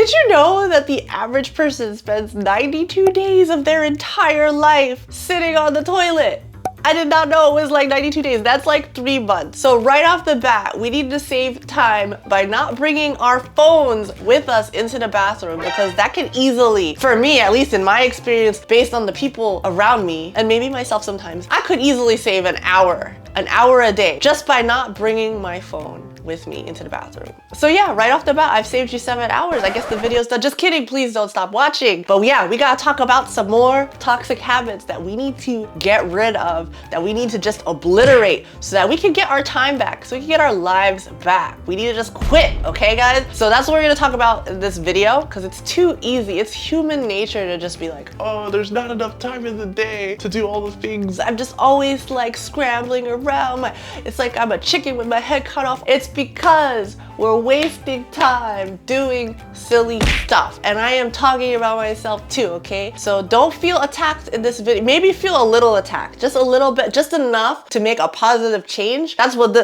Did you know that the average person spends 92 days of their entire life sitting on the toilet? I did not know it was like 92 days. That's like 3 months. So right off the bat, we need to save time by not bringing our phones with us into the bathroom, because that can easily, for me, at least in my experience, based on the people around me, and maybe myself sometimes, I could easily save an hour a day just by not bringing my phone with me into the bathroom. So yeah, right off the bat, I've saved you 7 hours. I guess the video's done. Just kidding, please don't stop watching. But yeah, we gotta talk about some more toxic habits that we need to get rid of, that we need to just obliterate so that we can get our time back, so we can get our lives back. We need to just quit, okay guys? So that's what we're gonna talk about in this video, because it's too easy. It's human nature to just be like, oh, there's not enough time in the day to do all the things. I'm just always like scrambling around. It's like I'm a chicken with my head cut off. It's because we're wasting time doing silly stuff. And I am talking about myself too, okay? So don't feel attacked in this video. Maybe feel a little attacked, just a little bit, just enough to make a positive change. That's what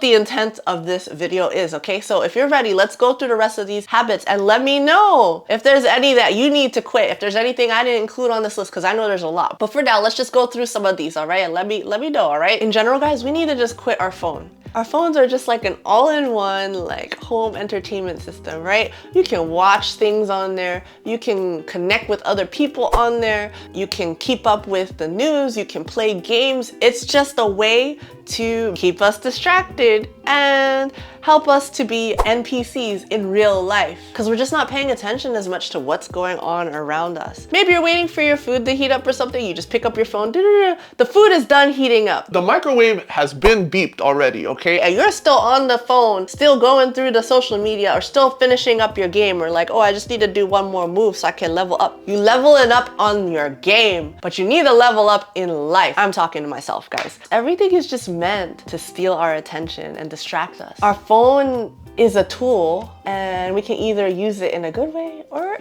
the intent of this video is, okay? So if you're ready, let's go through the rest of these habits and let me know if there's any that you need to quit, if there's anything I didn't include on this list, because I know there's a lot. But for now, let's just go through some of these, all right? And let me know, all right? In general, guys, we need to just quit our phone. Our phones are just like an all-in-one like home entertainment system, right? You can watch things on there, you can connect with other people on there, you can keep up with the news, you can play games. It's just a way to keep us distracted and help us to be NPCs in real life, because we're just not paying attention as much to what's going on around us. Maybe you're waiting for your food to heat up or something, you just pick up your phone, the food is done heating up. The microwave has been beeped already, okay? And you're still on the phone, still going through the social media, or still finishing up your game, or like, oh, I just need to do one more move so I can level up. You level it up on your game, but you need to level up in life. I'm talking to myself, guys. Everything is just meant to steal our attention and distract us. Our phone is a tool, and we can either use it in a good way or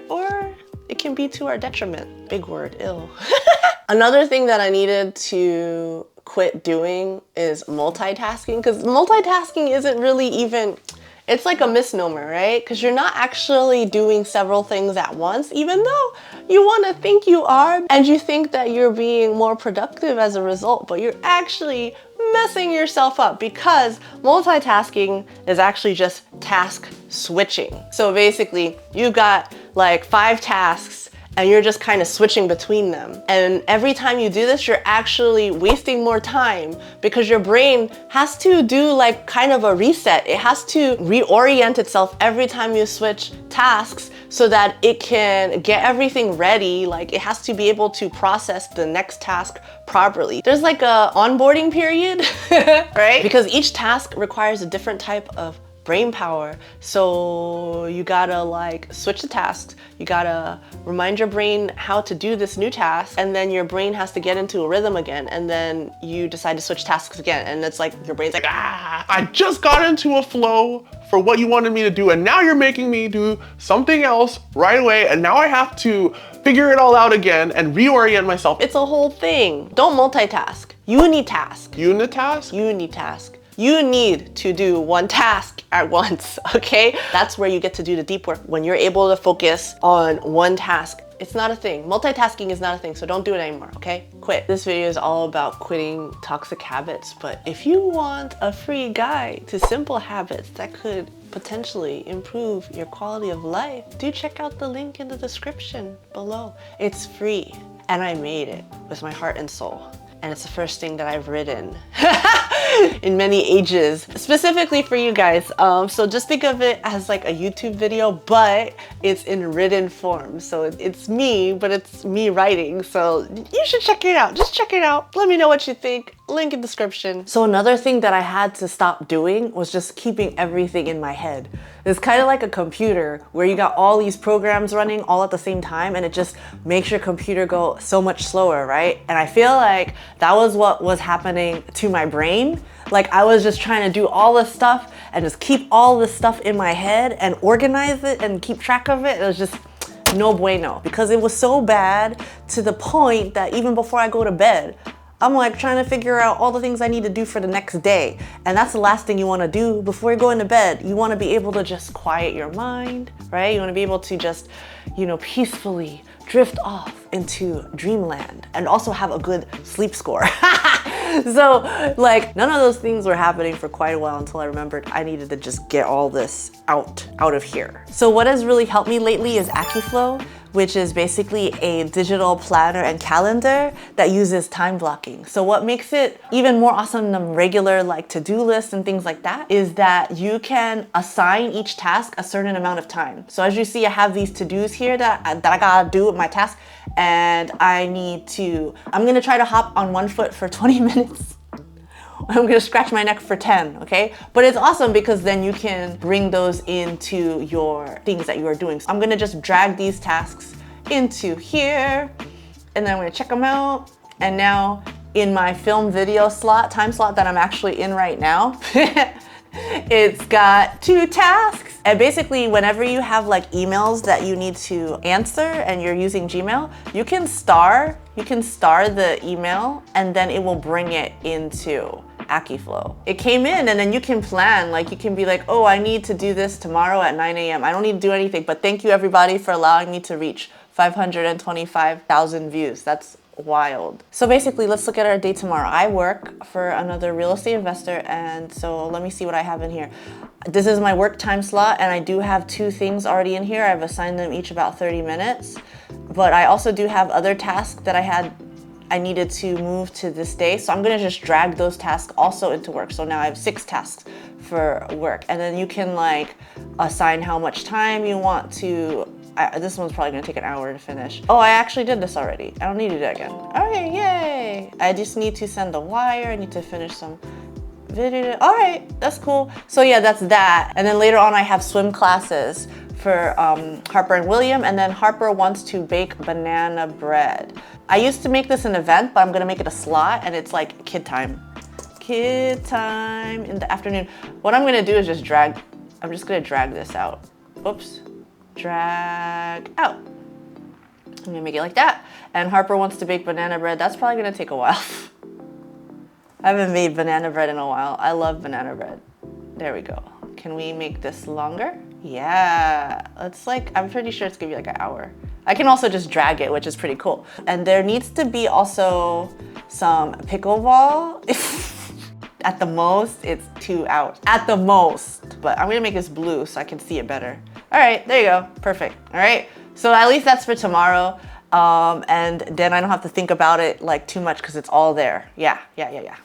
it can be to our detriment. Big word, ill. Another thing that I needed to quit doing is multitasking, because multitasking isn't really even, it's like a misnomer, right? Because you're not actually doing several things at once, even though you want to think you are, and you think that you're being more productive as a result, but you're actually messing yourself up, because multitasking is actually just task switching. So basically, you've got like 5 tasks and you're just kind of switching between them. And every time you do this, you're actually wasting more time, because your brain has to do like kind of a reset. It has to reorient itself every time you switch tasks so that it can get everything ready. Like it has to be able to process the next task properly. There's like a onboarding period, right? Because each task requires a different type of brain power. So you gotta like switch the tasks, you gotta remind your brain how to do this new task, and then your brain has to get into a rhythm again, and then you decide to switch tasks again, and it's like your brain's like, ah, I just got into a flow for what you wanted me to do, and now you're making me do something else right away, and now I have to figure it all out again and reorient myself. It's a whole thing. Don't multitask. Unitask. Unitask? Unitask. You need to do one task at once, okay? That's where you get to do the deep work, when you're able to focus on one task. It's not a thing. Multitasking is not a thing, so don't do it anymore, okay? Quit. This video is all about quitting toxic habits, but if you want a free guide to simple habits that could potentially improve your quality of life, do check out the link in the description below. It's free, and I made it with my heart and soul. And it's the first thing that I've written in many ages, specifically for you guys. So just think of it as like a YouTube video, but it's in written form. So it's me, but it's me writing. So you should check it out. Just check it out. Let me know what you think. Link in description. So another thing that I had to stop doing was just keeping everything in my head. It's kind of like a computer where you got all these programs running all at the same time, and it just makes your computer go so much slower, right? And I feel like that was what was happening to my brain. Like I was just trying to do all this stuff and just keep all this stuff in my head and organize it and keep track of it. It was just no bueno, because it was so bad to the point that even before I go to bed, I'm like trying to figure out all the things I need to do for the next day. And that's the last thing you want to do before you go into bed. You want to be able to just quiet your mind, right? You want to be able to just, you know, peacefully drift off into dreamland and also have a good sleep score. So like none of those things were happening for quite a while until I remembered I needed to just get all this out of here. So what has really helped me lately is AccuFlow, which is basically a digital planner and calendar that uses time blocking. So what makes it even more awesome than regular like to-do lists and things like that is that you can assign each task a certain amount of time. So as you see, I have these to-dos here that I gotta do with my task, and I'm gonna try to hop on one foot for 20 minutes. I'm gonna scratch my neck for 10, okay? But it's awesome because then you can bring those into your things that you are doing. So I'm gonna just drag these tasks into here, and then I'm gonna check them out. And now in my film video time slot that I'm actually in right now, it's got 2 tasks. And basically whenever you have like emails that you need to answer and you're using Gmail, you can star the email and then it will bring it into AccuFlow. It came in and then you can plan, like you can be like, oh, I need to do this tomorrow at 9 a.m. I don't need to do anything, but thank you everybody for allowing me to reach 525,000 views. That's wild. So basically, let's look at our day tomorrow. I work for another real estate investor, and so let me see what I have in here. This is my work time slot, and I do have 2 things already in here. I've assigned them each about 30 minutes, but I also do have other tasks that I needed to move to this day. So I'm gonna just drag those tasks also into work. So now I have 6 tasks for work, and then you can like assign how much time you want to. This one's probably gonna take an hour to finish. Oh, I actually did this already. I don't need to do that again. Okay, yay. I just need to send the wire. I need to finish some video. All right, that's cool. So yeah, that's that. And then later on I have swim classes for Harper and William, and then Harper wants to bake banana bread. I used to make this an event, but I'm gonna make it a slot, and it's like kid time. Kid time in the afternoon. What I'm gonna do is I'm just gonna drag this out. Oops. Drag out. I'm gonna make it like that. And Harper wants to bake banana bread. That's probably gonna take a while. I haven't made banana bread in a while. I love banana bread. There we go. Can we make this longer? Yeah, I'm pretty sure it's gonna be like an hour. I can also just drag it, which is pretty cool. And there needs to be also some pickleball. At the most, it's 2 hours. At the most. But I'm gonna make this blue so I can see it better. All right, there you go, perfect. All right, so at least that's for tomorrow. And then I don't have to think about it like too much because it's all there. Yeah.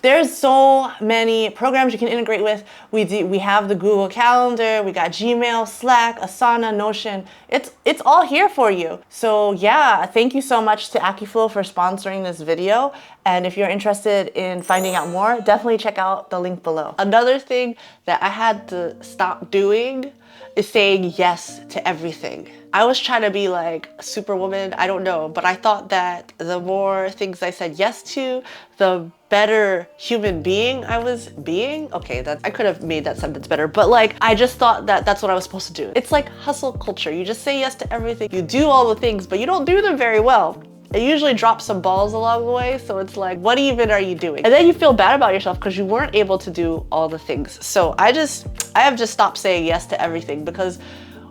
There's so many programs you can integrate with. We have the Google Calendar, we got Gmail, Slack, Asana, Notion. It's all here for you. So yeah, thank you so much to AccuFlow for sponsoring this video. And if you're interested in finding out more, definitely check out the link below. Another thing that I had to stop doing is saying yes to everything. I was trying to be like superwoman, I don't know, but I thought that the more things I said yes to, the better human being I was being. Okay, I could have made that sentence better, but like, I just thought that that's what I was supposed to do. It's like hustle culture. You just say yes to everything. You do all the things, but you don't do them very well. It usually drops some balls along the way, so it's like, what even are you doing? And then you feel bad about yourself because you weren't able to do all the things. So I have just stopped saying yes to everything, because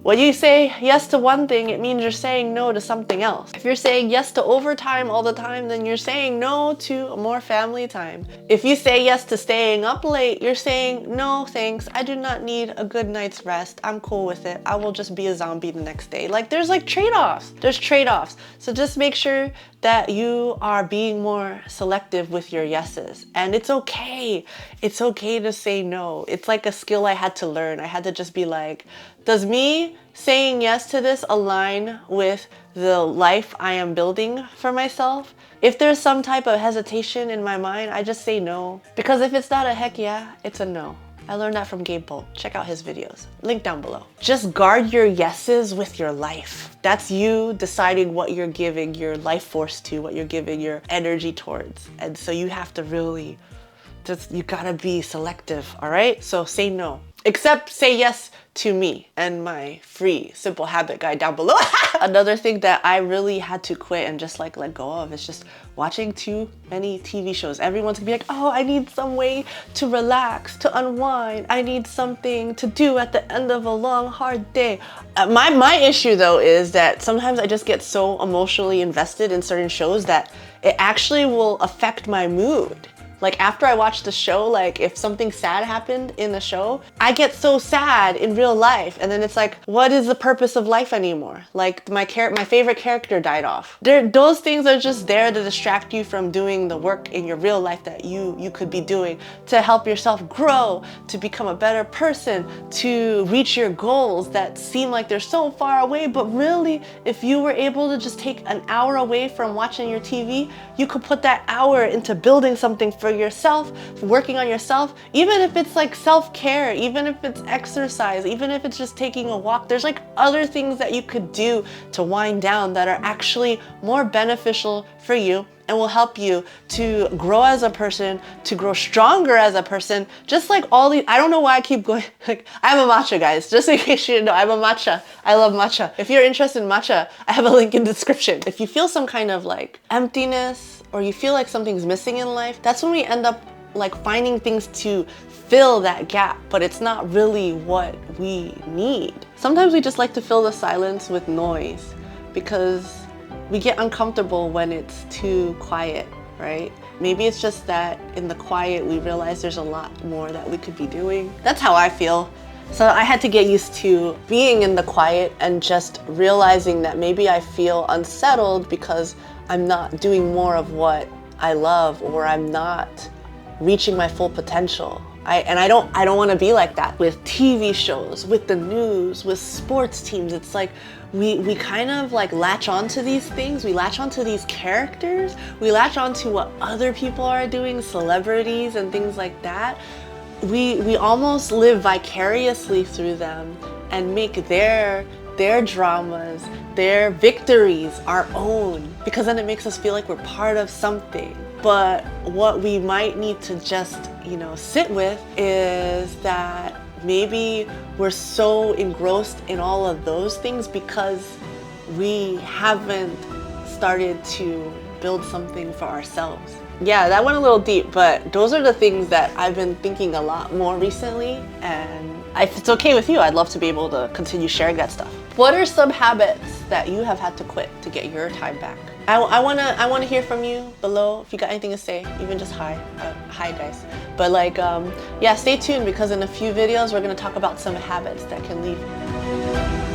when you say yes to one thing, it means you're saying no to something else. If you're saying yes to overtime all the time, then you're saying no to more family time. If you say yes to staying up late, you're saying, no thanks, I do not need a good night's rest. I'm cool with it. I will just be a zombie the next day. Like, there's like trade-offs. There's trade-offs. So just make sure that you are being more selective with your yeses. And it's okay. It's okay to say no. It's like a skill I had to learn. I had to just be like, does me saying yes to this align with the life I am building for myself? If there's some type of hesitation in my mind, I just say no. Because if it's not a heck yeah, it's a no. I learned that from Gabe Bolt. Check out his videos. Link down below. Just guard your yeses with your life. That's you deciding what you're giving your life force to, what you're giving your energy towards. And so you have to really, you gotta be selective, all right? So say no. Except say yes to me and my free simple habit guide down below. Another thing that I really had to quit and just like let go of is just watching too many TV shows. Everyone's gonna be like, oh, I need some way to relax, to unwind. I need something to do at the end of a long, hard day. My issue though is that sometimes I just get so emotionally invested in certain shows that it actually will affect my mood. Like after I watch the show, like if something sad happened in the show, I get so sad in real life. And then it's like, what is the purpose of life anymore? Like my favorite character died off. Those things are just there to distract you from doing the work in your real life that you could be doing to help yourself grow, to become a better person, to reach your goals that seem like they're so far away. But really, if you were able to just take an hour away from watching your TV, you could put that hour into building something for yourself, working on yourself, even if it's like self-care, even if it's exercise, even if it's just taking a walk. There's like other things that you could do to wind down that are actually more beneficial for you and will help you to grow as a person, to grow stronger as a person. Just like all these, I don't know why I keep going, like I'm a matcha, guys, just in case you didn't know, I'm a matcha. I love matcha. If you're interested in matcha, I have a link in the description. If you feel some kind of like emptiness or you feel like something's missing in life, that's when we end up like finding things to fill that gap, but it's not really what we need. Sometimes we just like to fill the silence with noise because we get uncomfortable when it's too quiet, right? Maybe it's just that in the quiet we realize there's a lot more that we could be doing. That's how I feel. So I had to get used to being in the quiet and just realizing that maybe I feel unsettled because I'm not doing more of what I love, or I'm not reaching my full potential. I don't want to be like that with TV shows, with the news, with sports teams. It's like we kind of like latch onto these things. We latch onto these characters. We latch onto what other people are doing, celebrities and things like that. We almost live vicariously through them and make their dramas, their victories our own, because then it makes us feel like we're part of something. But what we might need to just, sit with is that maybe we're so engrossed in all of those things because we haven't started to build something for ourselves. Yeah, that went a little deep, but those are the things that I've been thinking a lot more recently, and if it's okay with you, I'd love to be able to continue sharing that stuff. What are some habits that you have had to quit to get your time back? I wanna hear from you below. If you got anything to say, even just hi guys. But yeah, stay tuned because in a few videos we're gonna talk about some habits that can leave.